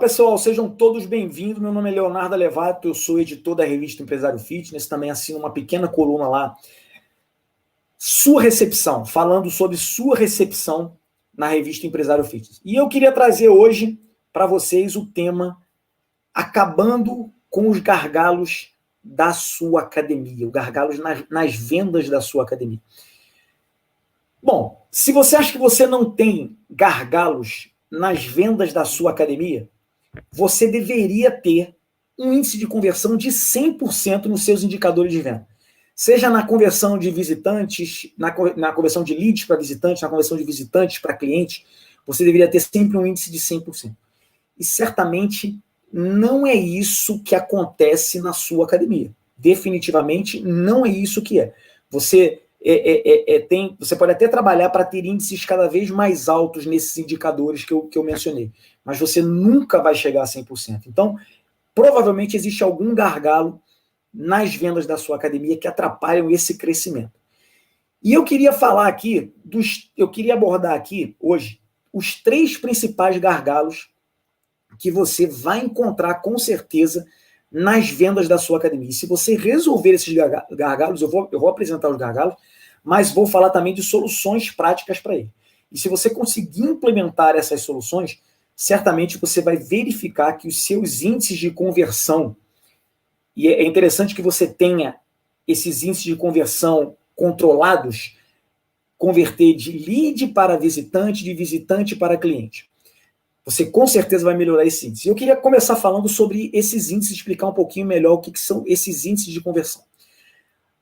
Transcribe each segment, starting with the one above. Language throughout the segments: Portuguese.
pessoal, sejam todos bem-vindos. Meu nome é Leonardo Alevato, eu sou editor da revista Empresário Fitness, também assino uma pequena coluna lá, Sua Recepção, falando sobre sua recepção na revista Empresário Fitness. E eu queria trazer hoje para vocês o tema Acabando com os gargalos da sua academia, os gargalos nas vendas da sua academia. Bom, se você acha que você não tem gargalos nas vendas da sua academia, você deveria ter um índice de conversão de 100% nos seus indicadores de venda. Seja na conversão de visitantes, na conversão de leads para visitantes, na conversão de visitantes para clientes, você deveria ter sempre um índice de 100%. E certamente não é isso que acontece na sua academia. Definitivamente não é isso que é. Você pode até trabalhar para ter índices cada vez mais altos nesses indicadores que eu mencionei, mas você nunca vai chegar a 100%. Então, provavelmente existe algum gargalo nas vendas da sua academia que atrapalham esse crescimento. E eu queria abordar aqui hoje os 3 principais gargalos que você vai encontrar com certeza nas vendas da sua academia. E se você resolver esses gargalos, eu vou apresentar os gargalos, mas vou falar também de soluções práticas para ele. E se você conseguir implementar essas soluções, certamente você vai verificar que os seus índices de conversão, e é interessante que você tenha esses índices de conversão controlados, converter de lead para visitante, de visitante para cliente. Você com certeza vai melhorar esse índice. Eu queria começar falando sobre esses índices, explicar um pouquinho melhor o que são esses índices de conversão.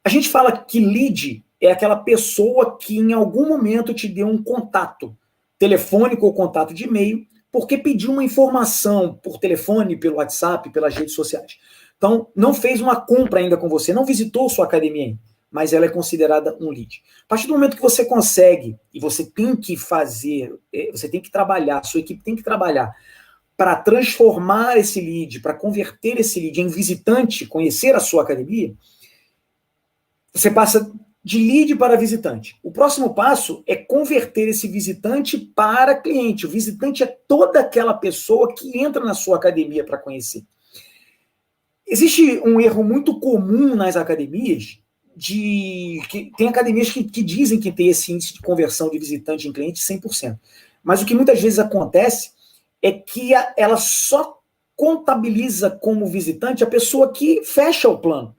A gente fala que lead é aquela pessoa que em algum momento te deu um contato telefônico ou contato de e-mail, porque pediu uma informação por telefone, pelo WhatsApp, pelas redes sociais. Então, não fez uma compra ainda com você, não visitou sua academia ainda, mas ela é considerada um lead. A partir do momento que você consegue, e você tem que fazer, você tem que trabalhar, sua equipe tem que trabalhar para transformar esse lead, para converter esse lead em visitante, conhecer a sua academia, você passa de lead para visitante. O próximo passo é converter esse visitante para cliente. O visitante é toda aquela pessoa que entra na sua academia para conhecer. Existe um erro muito comum nas academias, tem academias que dizem que tem esse índice de conversão de visitante em cliente 100%. Mas o que muitas vezes acontece é que ela só contabiliza como visitante a pessoa que fecha o plano.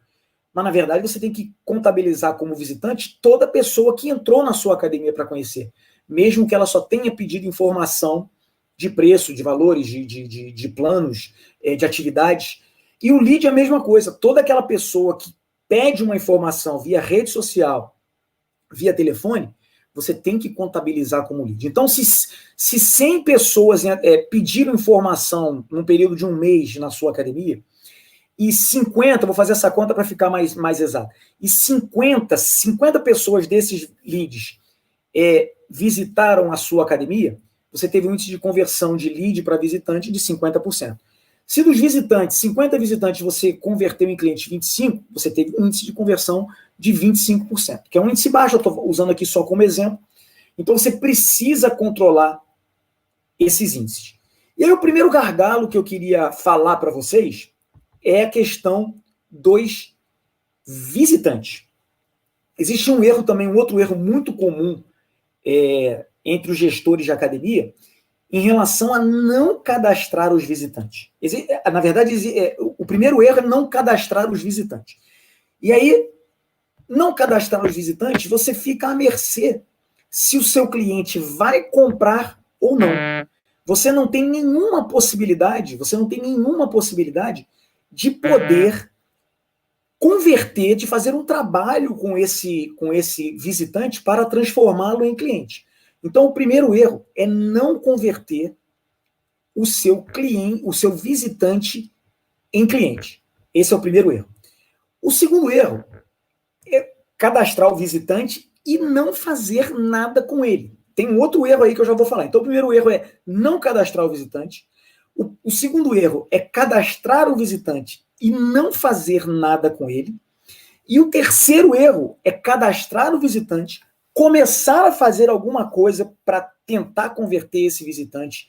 Mas, na verdade, você tem que contabilizar como visitante toda pessoa que entrou na sua academia para conhecer, mesmo que ela só tenha pedido informação de preço, de valores, de planos, de atividades. E o lead é a mesma coisa. Toda aquela pessoa que pede uma informação via rede social, via telefone, você tem que contabilizar como lead. Então, se 100 pessoas pediram informação num período de um mês na sua academia, e 50, vou fazer essa conta para ficar mais exato, e 50 pessoas desses leads visitaram a sua academia, você teve um índice de conversão de lead para visitante de 50%. Se dos visitantes, 50 visitantes, você converteu em cliente 25, você teve um índice de conversão de 25%, que é um índice baixo, eu estou usando aqui só como exemplo. Então, você precisa controlar esses índices. E aí, o primeiro gargalo que eu queria falar para vocês é a questão dos visitantes. Existe um erro também, um outro erro muito comum entre os gestores de academia, em relação a não cadastrar os visitantes. Na verdade, o primeiro erro é não cadastrar os visitantes. E aí, não cadastrar os visitantes, você fica à mercê se o seu cliente vai comprar ou não. Você não tem nenhuma possibilidade de poder converter, de fazer um trabalho com esse visitante para transformá-lo em cliente. Então, o primeiro erro é não converter o seu cliente, o seu visitante em cliente. Esse é o primeiro erro. O segundo erro é cadastrar o visitante e não fazer nada com ele. Tem um outro erro aí que eu já vou falar. Então, o primeiro erro é não cadastrar o visitante. O segundo erro é cadastrar o visitante e não fazer nada com ele. E o terceiro erro é cadastrar o visitante, começar a fazer alguma coisa para tentar converter esse visitante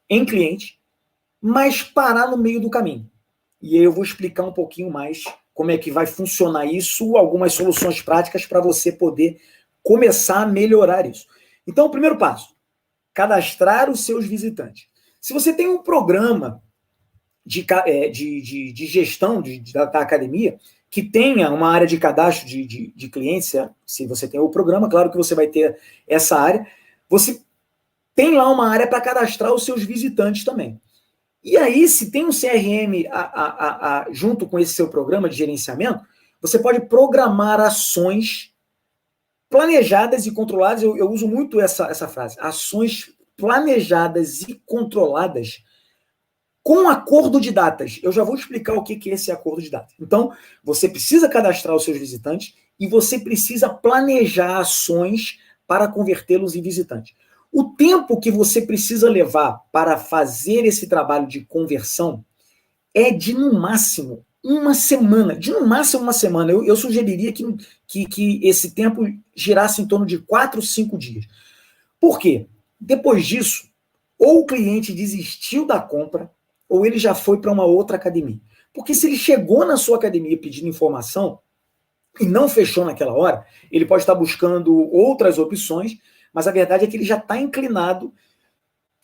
em cliente mas parar no meio do caminho. E aí eu vou explicar um pouquinho mais como é que vai funcionar isso, algumas soluções práticas para você poder começar a melhorar isso. Então, o primeiro passo, cadastrar os seus visitantes. Se você tem um programa de gestão da academia, que tenha uma área de cadastro de clientes, se você tem o programa, claro que você vai ter essa área, você tem lá uma área para cadastrar os seus visitantes também. E aí, se tem um CRM junto com esse seu programa de gerenciamento, você pode programar ações planejadas e controladas. Eu uso muito essa frase, ações planejadas e controladas com acordo de datas. Eu já vou explicar o que é esse acordo de datas. Então, você precisa cadastrar os seus visitantes e você precisa planejar ações para convertê-los em visitantes. O tempo que você precisa levar para fazer esse trabalho de conversão é de, no máximo, uma semana. De, no máximo, uma semana. Eu sugeriria que esse tempo girasse em torno de 4, 5 dias. Por quê? Depois disso, ou o cliente desistiu da compra, ou ele já foi para uma outra academia. Porque se ele chegou na sua academia pedindo informação e não fechou naquela hora, ele pode estar buscando outras opções, mas a verdade é que ele já está inclinado,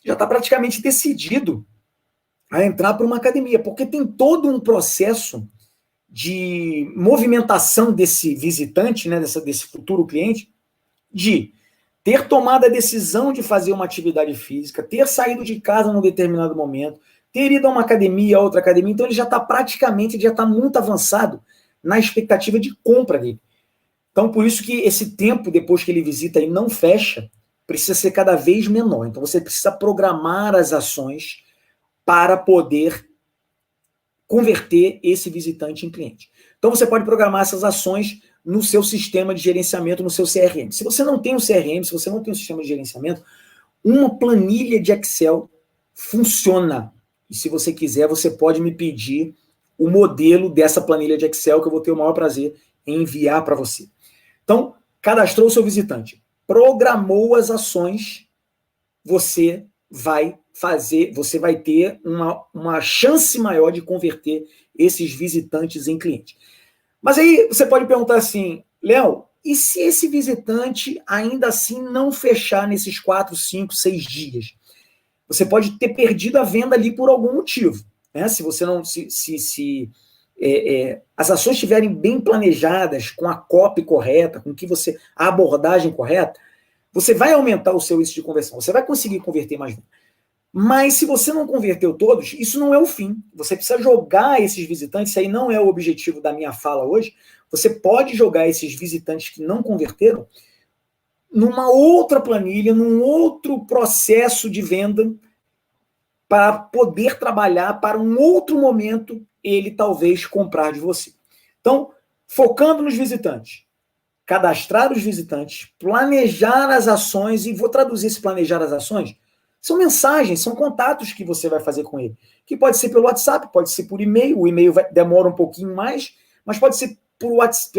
já está praticamente decidido a entrar para uma academia, porque tem todo um processo de movimentação desse visitante, né, desse futuro cliente, de ter tomado a decisão de fazer uma atividade física, ter saído de casa num determinado momento, ter ido a uma academia, a outra academia, então ele já está praticamente, já está muito avançado na expectativa de compra dele. Então, por isso que esse tempo, depois que ele visita e não fecha, precisa ser cada vez menor. Então, você precisa programar as ações para poder converter esse visitante em cliente. Então, você pode programar essas ações no seu sistema de gerenciamento, no seu CRM. Se você não tem um CRM, se você não tem um sistema de gerenciamento, uma planilha de Excel funciona. E se você quiser, você pode me pedir o modelo dessa planilha de Excel, que eu vou ter o maior prazer em enviar para você. Então, cadastrou o seu visitante, programou as ações, você vai ter uma chance maior de converter esses visitantes em cliente. Mas aí você pode perguntar assim, Léo, e se esse visitante ainda assim não fechar nesses 4, 5, 6 dias? Você pode ter perdido a venda ali por algum motivo. Né? Se você não. As ações estiverem bem planejadas, com a copy correta, com a abordagem correta, você vai aumentar o seu índice de conversão, você vai conseguir converter mais. Mas se você não converteu todos, isso não é o fim. Você precisa jogar esses visitantes, isso aí não é o objetivo da minha fala hoje. Você pode jogar esses visitantes que não converteram numa outra planilha, num outro processo de venda, para poder trabalhar para um outro momento ele talvez comprar de você. Então, focando nos visitantes, cadastrar os visitantes, planejar as ações, e vou traduzir esse planejar as ações, são mensagens, são contatos que você vai fazer com ele, que pode ser pelo WhatsApp, pode ser por e-mail, o e-mail demora um pouquinho mais, mas pode ser pelo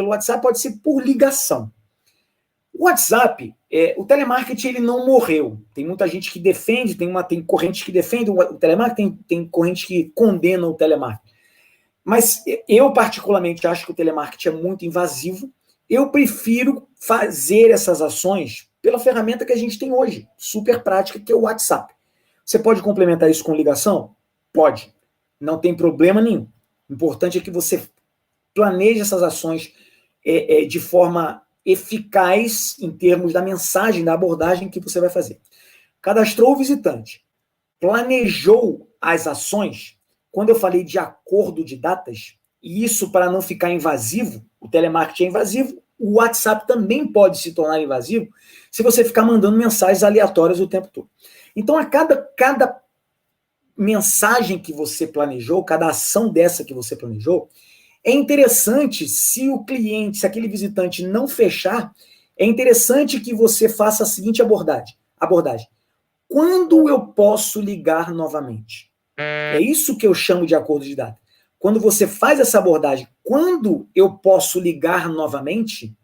WhatsApp, pode ser por ligação. O WhatsApp, o telemarketing, ele não morreu. Tem muita gente que defende, tem correntes que defendem o telemarketing, tem correntes que condenam o telemarketing. Mas eu, particularmente, acho que o telemarketing é muito invasivo. Eu prefiro fazer essas ações pela ferramenta que a gente tem hoje, super prática, que é o WhatsApp. Você pode complementar isso com ligação? Pode. Não tem problema nenhum. O importante é que você planeje essas ações de forma eficaz em termos da mensagem, da abordagem que você vai fazer. Cadastrou o visitante, planejou as ações. Quando eu falei de acordo de datas, e isso para não ficar invasivo, o telemarketing é invasivo, o WhatsApp também pode se tornar invasivo se você ficar mandando mensagens aleatórias o tempo todo. Então, a cada mensagem que você planejou, cada ação dessa que você planejou, é interessante, se o cliente, se aquele visitante não fechar, é interessante que você faça a seguinte abordagem. Quando eu posso ligar novamente? É isso que eu chamo de acordo de data. Quando você faz essa abordagem, quando eu posso ligar novamente,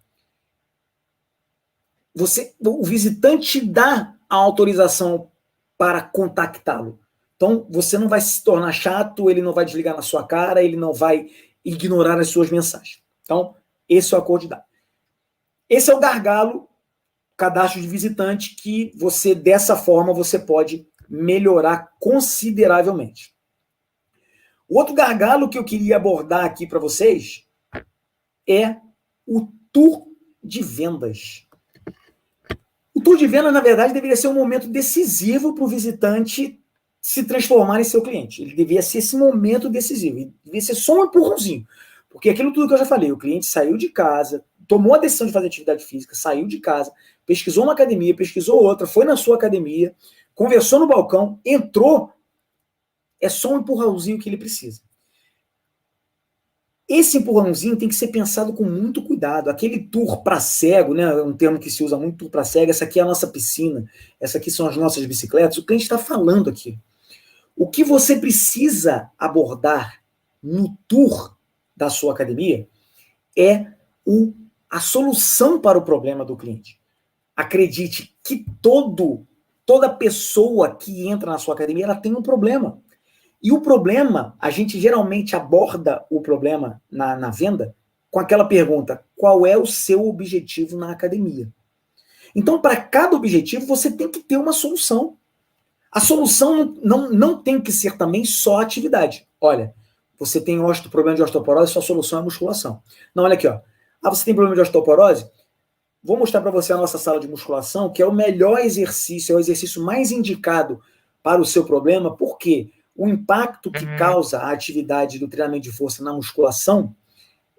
o visitante dá a autorização para contactá-lo. Então, você não vai se tornar chato, ele não vai desligar na sua cara, ele não vai ignorar as suas mensagens. Então, esse é o acordo de dados. Esse é o gargalo, cadastro de visitante, que você, dessa forma, você pode melhorar consideravelmente. O outro gargalo que eu queria abordar aqui para vocês é o tour de vendas. O tour de vendas, na verdade, deveria ser um momento decisivo para o visitante se transformar em seu cliente. Ele devia ser esse momento decisivo. Ele devia ser só um empurrãozinho. Porque aquilo tudo que eu já falei, o cliente saiu de casa, tomou a decisão de fazer atividade física, saiu de casa, pesquisou uma academia, pesquisou outra, foi na sua academia, conversou no balcão, entrou, é só um empurrãozinho que ele precisa. Esse empurrãozinho tem que ser pensado com muito cuidado. Aquele tour para cego, né, um termo que se usa muito, tour para cego, essa aqui é a nossa piscina, essa aqui são as nossas bicicletas, o cliente está falando aqui. O que você precisa abordar no tour da sua academia é a solução para o problema do cliente. Acredite que toda pessoa que entra na sua academia, ela tem um problema. E o problema, a gente geralmente aborda o problema na venda com aquela pergunta: qual é o seu objetivo na academia? Então, para cada objetivo, você tem que ter uma solução. A solução não tem que ser também só atividade. Olha, você tem problema de osteoporose, sua solução é musculação. Não, olha aqui, ó. Você tem problema de osteoporose? Vou mostrar para você a nossa sala de musculação, que é o melhor exercício, é o exercício mais indicado para o seu problema. Por quê? O impacto que causa a atividade do treinamento de força na musculação,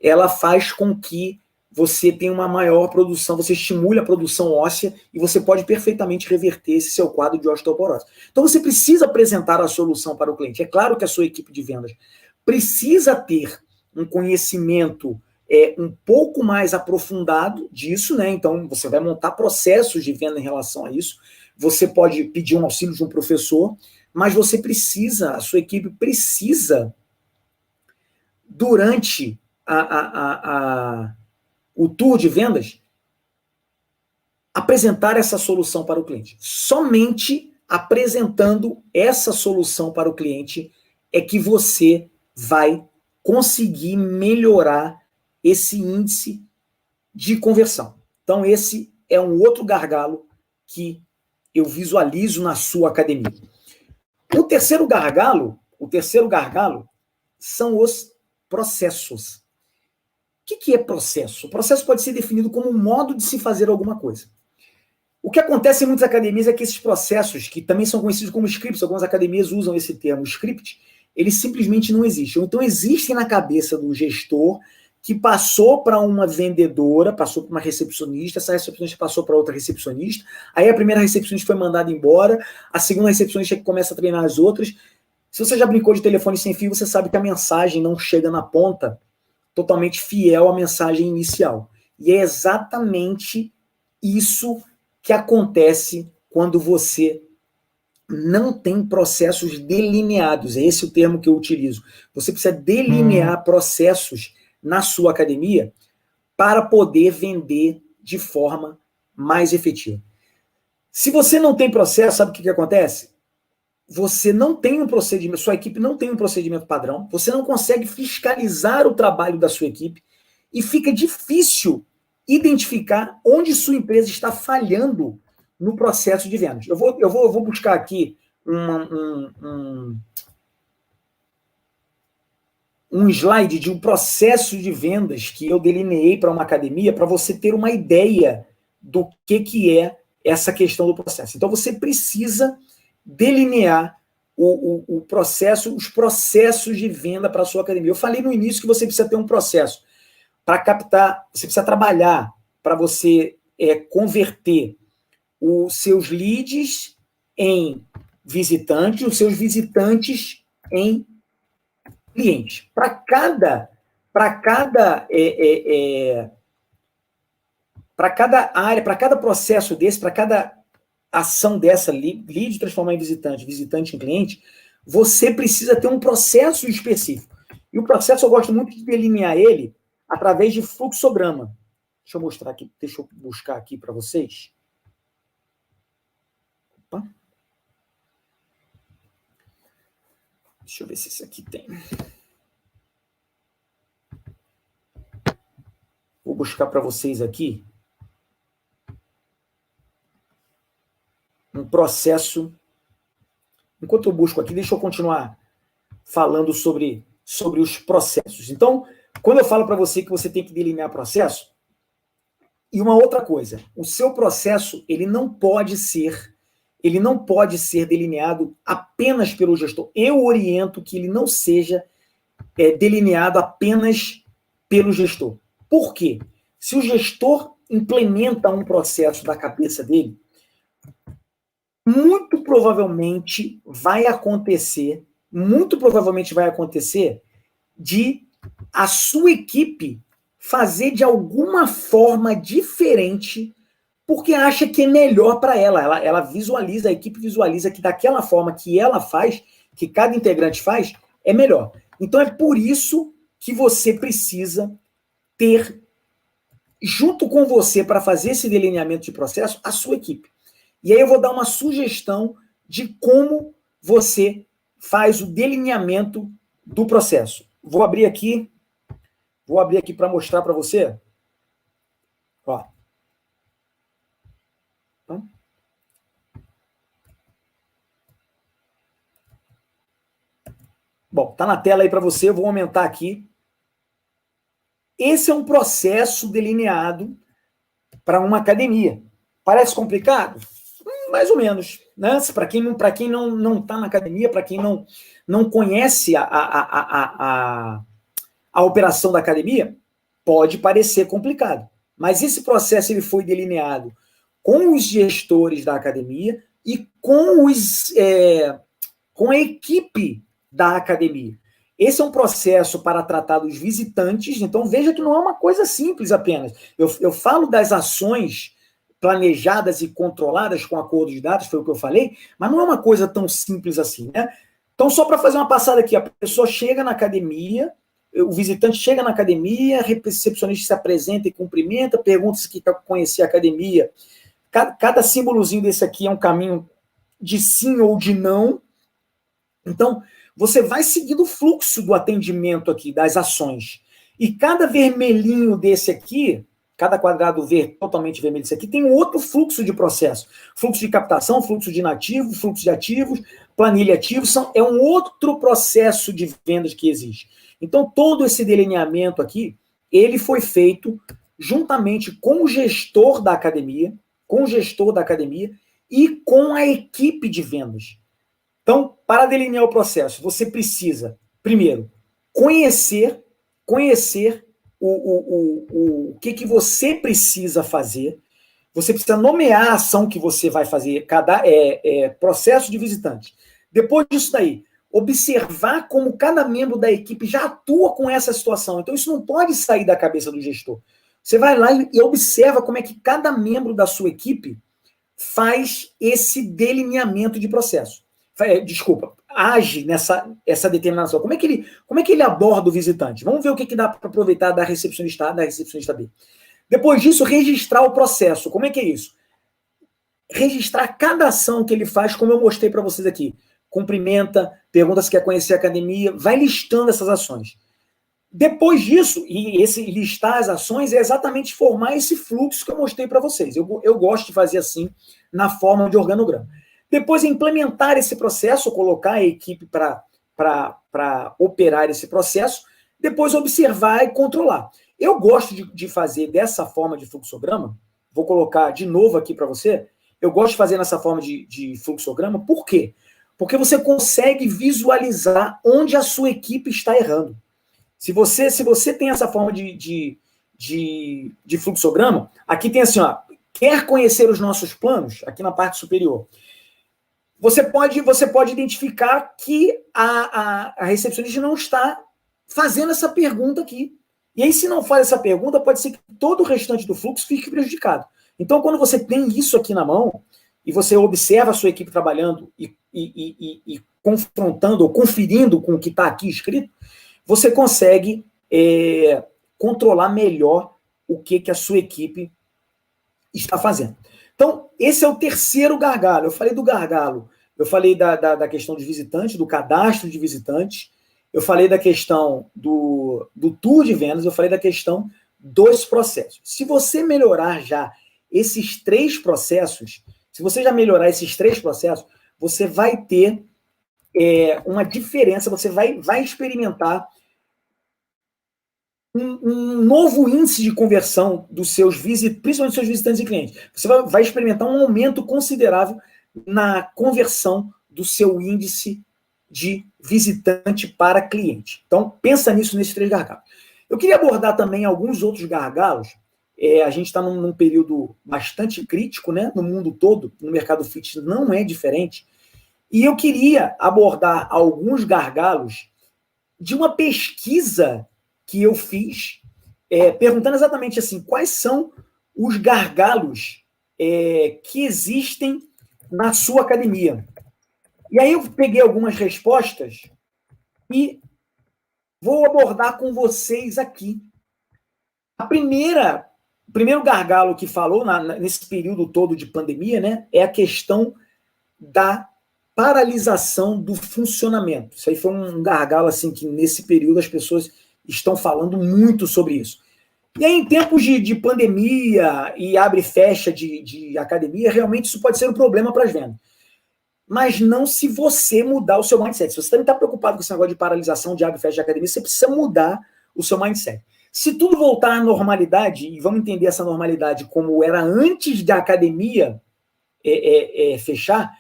ela faz com que você tenha uma maior produção, você estimule a produção óssea e você pode perfeitamente reverter esse seu quadro de osteoporose. Então você precisa apresentar a solução para o cliente. É claro que a sua equipe de vendas precisa ter um conhecimento um pouco mais aprofundado disso, né? Então você vai montar processos de venda em relação a isso. Você pode pedir um auxílio de um professor, mas você precisa, a sua equipe precisa, durante o tour de vendas, apresentar essa solução para o cliente. Somente apresentando essa solução para o cliente é que você vai conseguir melhorar esse índice de conversão. Então, esse é um outro gargalo que eu visualizo na sua academia. O terceiro gargalo são os processos. O que é processo? O processo pode ser definido como um modo de se fazer alguma coisa. O que acontece em muitas academias é que esses processos, que também são conhecidos como scripts, algumas academias usam esse termo script, eles simplesmente não existem. Então, existem na cabeça do gestor que passou para uma vendedora, passou para uma recepcionista, essa recepcionista passou para outra recepcionista, aí a primeira recepcionista foi mandada embora, a segunda recepcionista que começa a treinar as outras. Se você já brincou de telefone sem fio, você sabe que a mensagem não chega na ponta totalmente fiel à mensagem inicial. E é exatamente isso que acontece quando você não tem processos delineados. É esse o termo que eu utilizo. Você precisa delinear processos na sua academia para poder vender de forma mais efetiva. Se você não tem processo, sabe o que acontece? Você não tem um procedimento, sua equipe não tem um procedimento padrão, você não consegue fiscalizar o trabalho da sua equipe e fica difícil identificar onde sua empresa está falhando no processo de vendas. Eu vou buscar aqui um slide de um processo de vendas que eu delineei para uma academia para você ter uma ideia do que é essa questão do processo. Então, você precisa delinear o processo, os processos de venda para a sua academia. Eu falei no início que você precisa ter um processo para captar, você precisa trabalhar para você converter os seus leads em visitantes, os seus visitantes em clientes. Para cada área, para cada processo desse, para cada ação dessa, lead transformar em visitante, visitante em cliente, você precisa ter um processo específico. E o processo eu gosto muito de delinear ele através de fluxograma. Deixa eu mostrar aqui, deixa eu buscar aqui para vocês. Opa. Deixa eu ver se esse aqui tem. Vou buscar para vocês aqui um processo. Enquanto eu busco aqui, deixa eu continuar falando sobre os processos. Então, quando eu falo para você que você tem que delinear processo, e uma outra coisa, o seu processo ele não pode ser delineado apenas pelo gestor. Eu oriento que ele não seja delineado apenas pelo gestor. Por quê? Se o gestor implementa um processo da cabeça dele, muito provavelmente vai acontecer de a sua equipe fazer de alguma forma diferente porque acha que é melhor para ela. Ela visualiza, a equipe visualiza que daquela forma que ela faz, que cada integrante faz, é melhor. Então é por isso que você precisa ter, junto com você, para fazer esse delineamento de processo, a sua equipe. E aí eu vou dar uma sugestão de como você faz o delineamento do processo. Vou abrir aqui para mostrar para você. Ó. Bom, tá na tela aí para você, eu vou aumentar aqui. Esse é um processo delineado para uma academia. Parece complicado? Mais ou menos, né? Para quem não está na academia, para quem não conhece a operação da academia, pode parecer complicado. Mas esse processo ele foi delineado com os gestores da academia e com a equipe da academia. Esse é um processo para tratar dos visitantes, então veja que não é uma coisa simples apenas. Eu falo das ações planejadas e controladas com acordo de dados, foi o que eu falei, mas não é uma coisa tão simples assim, né? Então, só para fazer uma passada aqui, a pessoa chega na academia, o visitante chega na academia, a recepcionista se apresenta e cumprimenta, pergunta se quer conhecer a academia. Cada símbolozinho desse aqui é um caminho de sim ou de não. Então, você vai seguindo o fluxo do atendimento aqui, das ações. E cada vermelhinho desse aqui, cada quadrado totalmente vermelho desse aqui, tem um outro fluxo de processo. Fluxo de captação, fluxo de inativo, fluxo de ativos, planilha ativos, é um outro processo de vendas que existe. Então, todo esse delineamento aqui, ele foi feito juntamente com o gestor da academia, e com a equipe de vendas. Então, para delinear o processo, você precisa, primeiro, conhecer o que você precisa fazer. Você precisa nomear a ação que você vai fazer, cada processo de visitante. Depois disso daí, observar como cada membro da equipe já atua com essa situação. Então, isso não pode sair da cabeça do gestor. Você vai lá e observa como é que cada membro da sua equipe faz esse delineamento de processo. Age essa determinação. Como é que ele aborda o visitante? Vamos ver o que dá para aproveitar da recepcionista A, da recepcionista B. Depois disso, registrar o processo. Como é que é isso? Registrar cada ação que ele faz, como eu mostrei para vocês aqui. Cumprimenta, pergunta se quer conhecer a academia, vai listando essas ações. Depois disso, e esse listar as ações é exatamente formar esse fluxo que eu mostrei para vocês. Eu gosto de fazer assim, na forma de organograma. Depois, implementar esse processo, colocar a equipe para operar esse processo, depois observar e controlar. Eu gosto de fazer dessa forma de fluxograma, vou colocar de novo aqui para você, eu gosto de fazer nessa forma de fluxograma, por quê? Porque você consegue visualizar onde a sua equipe está errando. Se você tem essa forma de fluxograma, aqui tem assim, ó, quer conhecer os nossos planos? Aqui na parte superior. Você pode identificar que a recepcionista não está fazendo essa pergunta aqui. E aí, se não faz essa pergunta, pode ser que todo o restante do fluxo fique prejudicado. Então, quando você tem isso aqui na mão, e você observa a sua equipe trabalhando e confrontando ou conferindo com o que está aqui escrito, você consegue controlar melhor o que a sua equipe está fazendo. Então, esse é o terceiro gargalo. Eu falei do gargalo eu falei da questão de visitantes, do cadastro de visitantes, eu falei da questão do tour de vendas, eu falei da questão dos processos. Se você melhorar já esses 3 processos, se você já melhorar esses 3 processos, você vai ter uma diferença, você vai experimentar um novo índice de conversão dos seus visitantes, principalmente dos seus visitantes e clientes. Você vai experimentar um aumento considerável na conversão do seu índice de visitante para cliente. Então, pensa nisso, nesses 3 gargalos. Eu queria abordar também alguns outros gargalos. A gente está num período bastante crítico, né, no mundo todo, no mercado fitness não é diferente, e eu queria abordar alguns gargalos de uma pesquisa que eu fiz, perguntando exatamente assim, quais são os gargalos que existem na sua academia. E aí eu peguei algumas respostas e vou abordar com vocês aqui. O primeiro gargalo que falou nesse período todo de pandemia, né, é a questão da paralisação do funcionamento. Isso aí foi um gargalo assim, que nesse período as pessoas estão falando muito sobre isso. E aí, em tempos de pandemia e abre e fecha de academia, realmente isso pode ser um problema para as vendas. Mas não se você mudar o seu mindset. Se você também está preocupado com esse negócio de paralisação, de abre e fecha de academia, você precisa mudar o seu mindset. Se tudo voltar à normalidade, e vamos entender essa normalidade como era antes da academia fechar,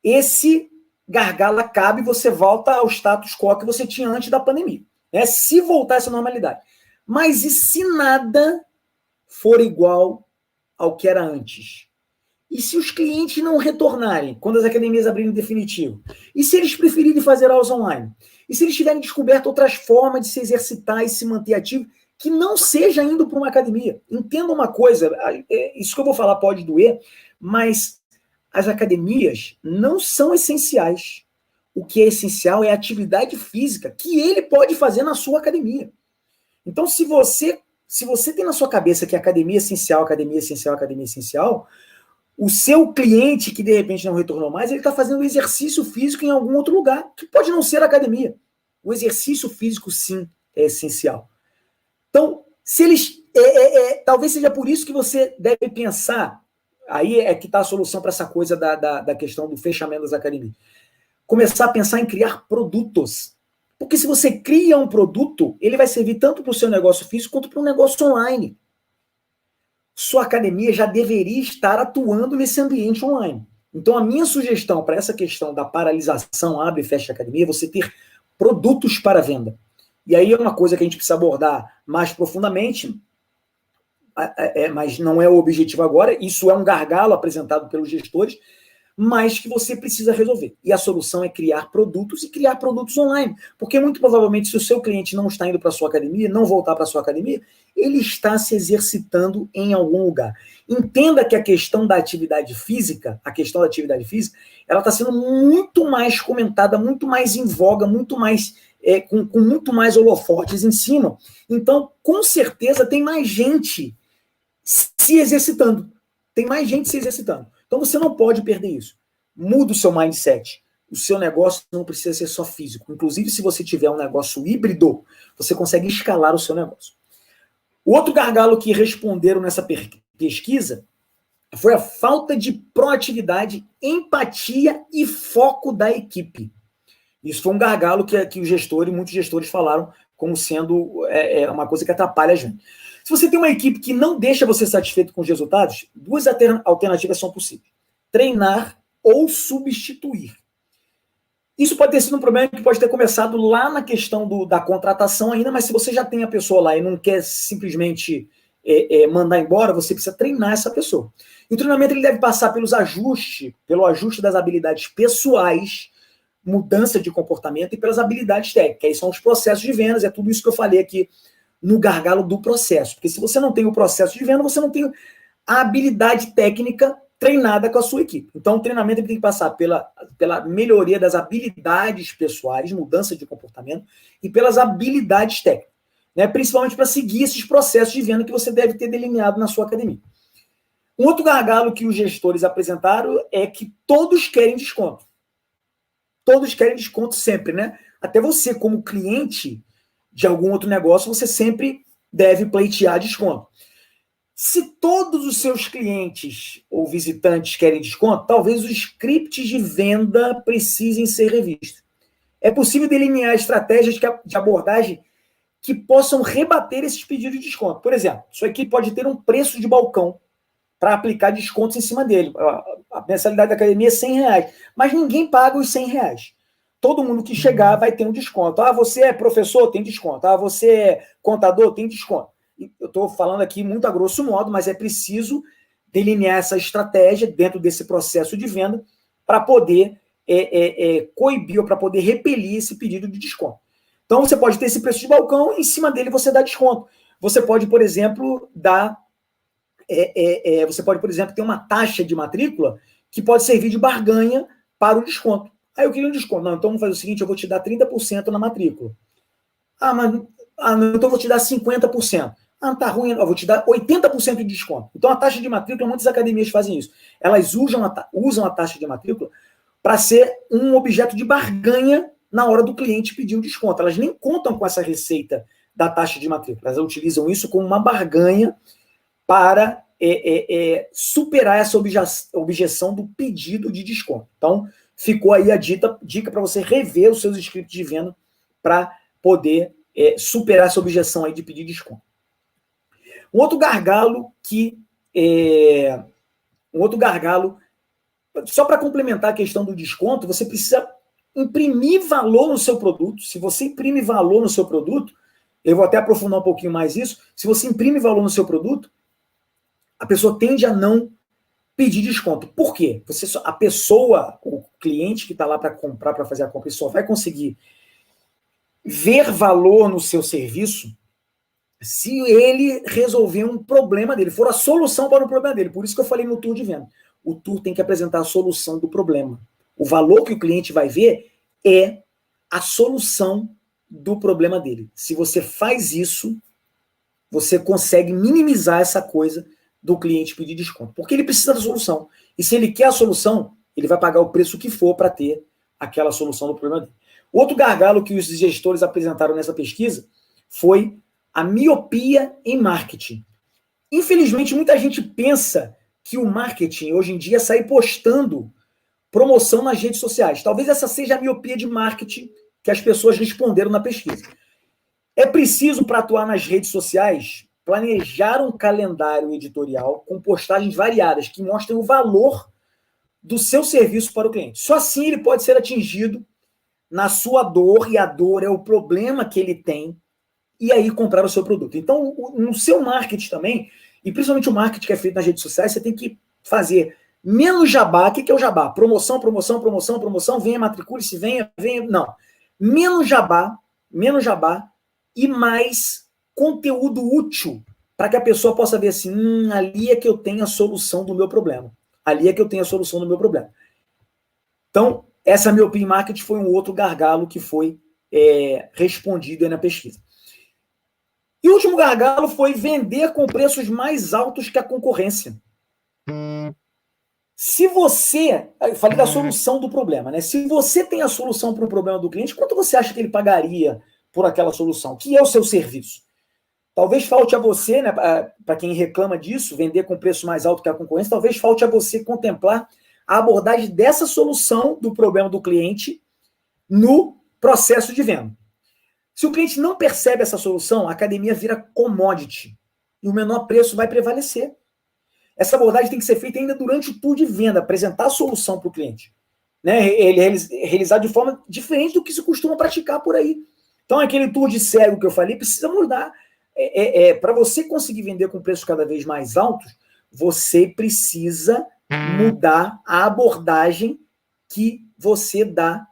esse gargalo acaba e você volta ao status quo que você tinha antes da pandemia. Né? Se voltar essa normalidade. Mas e se nada for igual ao que era antes? E se os clientes não retornarem quando as academias abrirem definitivo? E se eles preferirem fazer aulas online? E se eles tiverem descoberto outras formas de se exercitar e se manter ativo, que não seja indo para uma academia? Entenda uma coisa, isso que eu vou falar pode doer, mas as academias não são essenciais. O que é essencial é a atividade física que ele pode fazer na sua academia. Então, se você tem na sua cabeça que academia é essencial, academia é essencial, academia é essencial, o seu cliente que de repente não retornou mais, ele está fazendo exercício físico em algum outro lugar, que pode não ser academia. O exercício físico, sim, é essencial. Então, se eles. Talvez seja por isso que você deve pensar. Aí é que está a solução para essa coisa da questão do fechamento das academias. Começar a pensar em criar produtos. Porque se você cria um produto, ele vai servir tanto para o seu negócio físico quanto para um negócio online. Sua academia já deveria estar atuando nesse ambiente online. Então, a minha sugestão para essa questão da paralisação, abre e fecha a academia, é você ter produtos para venda. E aí é uma coisa que a gente precisa abordar mais profundamente, mas não é o objetivo agora, isso é um gargalo apresentado pelos gestores, mas que você precisa resolver. E a solução é criar produtos e criar produtos online. Porque muito provavelmente, se o seu cliente não está indo para a sua academia, não voltar para a sua academia, ele está se exercitando em algum lugar. Entenda que a questão da atividade física, ela está sendo muito mais comentada, muito mais em voga, muito mais com muito mais holofotes em cima. Então, com certeza, tem mais gente se exercitando. Tem mais gente se exercitando. Então você não pode perder isso. Muda o seu mindset. O seu negócio não precisa ser só físico. Inclusive, se você tiver um negócio híbrido, você consegue escalar o seu negócio. O outro gargalo que responderam nessa pesquisa foi a falta de proatividade, empatia e foco da equipe. Isso foi um gargalo que os gestores, muitos gestores falaram como sendo uma coisa que atrapalha a gente. Se você tem uma equipe que não deixa você satisfeito com os resultados, 2 alternativas são possíveis. Treinar ou substituir. Isso pode ter sido um problema que pode ter começado lá na questão da contratação ainda, mas se você já tem a pessoa lá e não quer simplesmente mandar embora, você precisa treinar essa pessoa. E o treinamento ele deve passar pelo ajuste das habilidades pessoais, mudança de comportamento e pelas habilidades técnicas. Aí são os processos de vendas, é tudo isso que eu falei aqui no gargalo do processo. Porque se você não tem o processo de venda, você não tem a habilidade técnica treinada com a sua equipe. Então, o treinamento tem que passar pela melhoria das habilidades pessoais, mudança de comportamento, e pelas habilidades técnicas, né? Principalmente para seguir esses processos de venda que você deve ter delineado na sua academia. Um outro gargalo que os gestores apresentaram é que todos querem desconto. Todos querem desconto sempre, né? Até você, como cliente de algum outro negócio, você sempre deve pleitear desconto. Se todos os seus clientes ou visitantes querem desconto, talvez os scripts de venda precisem ser revistos. É possível delinear estratégias de abordagem que possam rebater esses pedidos de desconto. Por exemplo, sua equipe pode ter um preço de balcão para aplicar descontos em cima dele. A mensalidade da academia é R$100, mas ninguém paga os R$100. Todo mundo que chegar vai ter um desconto. Ah, você é professor? Tem desconto. Ah, você é contador? Tem desconto. Eu estou falando aqui muito a grosso modo, mas é preciso delinear essa estratégia dentro desse processo de venda para poder coibir ou para poder repelir esse pedido de desconto. Então, você pode ter esse preço de balcão e em cima dele você dá desconto. Você pode, por exemplo, ter uma taxa de matrícula que pode servir de barganha para o desconto. Aí eu queria um desconto. Não, então vamos fazer o seguinte, eu vou te dar 30% na matrícula. Não, então eu vou te dar 50%. Não tá ruim, eu vou te dar 80% de desconto. Então a taxa de matrícula, muitas academias fazem isso. Elas usam a taxa de matrícula para ser um objeto de barganha na hora do cliente pedir o desconto. Elas nem contam com essa receita da taxa de matrícula. Elas utilizam isso como uma barganha para superar essa objeção do pedido de desconto. Então, ficou aí a dica para você rever os seus scripts de venda para poder superar essa objeção aí de pedir desconto. Um outro gargalo, só para complementar a questão do desconto, você precisa imprimir valor no seu produto. Se você imprime valor no seu produto, eu vou até aprofundar um pouquinho mais isso, se você imprime valor no seu produto, a pessoa tende a não pedir desconto. Por quê? A pessoa, o cliente que está lá para comprar, para fazer a compra, ele só vai conseguir ver valor no seu serviço se ele resolver um problema dele, for a solução para o problema dele. Por isso que eu falei no tour de venda. O tour tem que apresentar a solução do problema. O valor que o cliente vai ver é a solução do problema dele. Se você faz isso, você consegue minimizar essa coisa do cliente pedir desconto. Porque ele precisa da solução. E se ele quer a solução, ele vai pagar o preço que for para ter aquela solução do problema dele. Outro gargalo que os gestores apresentaram nessa pesquisa foi a miopia em marketing. Infelizmente, muita gente pensa que o marketing, hoje em dia, é sair postando promoção nas redes sociais. Talvez essa seja a miopia de marketing que as pessoas responderam na pesquisa. É preciso, para atuar nas redes sociais, planejar um calendário editorial com postagens variadas que mostrem o valor do seu serviço para o cliente. Só assim ele pode ser atingido na sua dor, e a dor é o problema que ele tem, e aí comprar o seu produto. Então, no seu marketing também, e principalmente o marketing que é feito nas redes sociais, você tem que fazer menos jabá. O que é o jabá? Promoção, promoção, promoção, promoção, venha, matricule-se, venha. Não. Menos jabá e mais conteúdo útil para que a pessoa possa ver assim, ali é que eu tenho a solução do meu problema. Ali é que eu tenho a solução do meu problema. Então, essa miopia em marketing foi um outro gargalo que foi respondido aí na pesquisa. E o último gargalo foi vender com preços mais altos que a concorrência. Se você... Eu falei da solução do problema, né? Se você tem a solução para o problema do cliente, quanto você acha que ele pagaria por aquela solução? Que é o seu serviço? Talvez falte a você, né, para quem reclama disso, vender com preço mais alto que a concorrência, talvez falte a você contemplar a abordagem dessa solução do problema do cliente no processo de venda. Se o cliente não percebe essa solução, a academia vira commodity e o menor preço vai prevalecer. Essa abordagem tem que ser feita ainda durante o tour de venda, apresentar a solução para o cliente. Né? Ele é realizado de forma diferente do que se costuma praticar por aí. Então, aquele tour de cego que eu falei precisa mudar. Para você conseguir vender com preços cada vez mais altos, você precisa mudar a abordagem que você dá,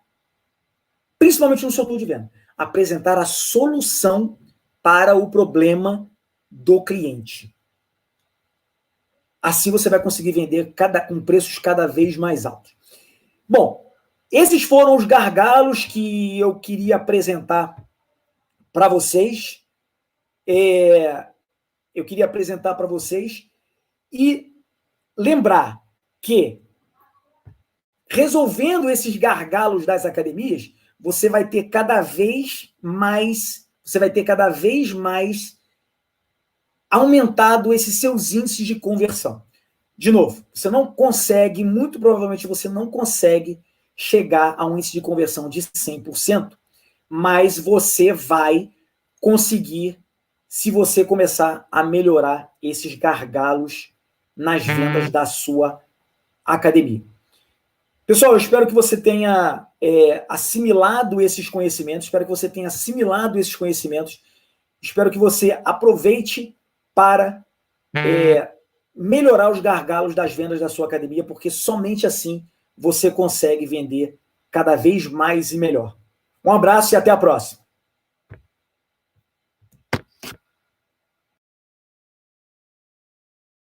principalmente no seu tour de venda. Apresentar a solução para o problema do cliente. Assim você vai conseguir vender com preços cada vez mais altos. Bom, esses foram os gargalos que eu queria apresentar para vocês. Eu queria apresentar para vocês. E lembrar que, resolvendo esses gargalos das academias, você vai ter cada vez mais aumentado esses seus índices de conversão. De novo, você não consegue, muito provavelmente você não consegue chegar a um índice de conversão de 100%, mas você vai conseguir se você começar a melhorar esses gargalos nas vendas da sua academia. Pessoal, eu espero que você tenha assimilado esses conhecimentos, espero que você aproveite para melhorar os gargalos das vendas da sua academia, porque somente assim você consegue vender cada vez mais e melhor. Um abraço e até a próxima.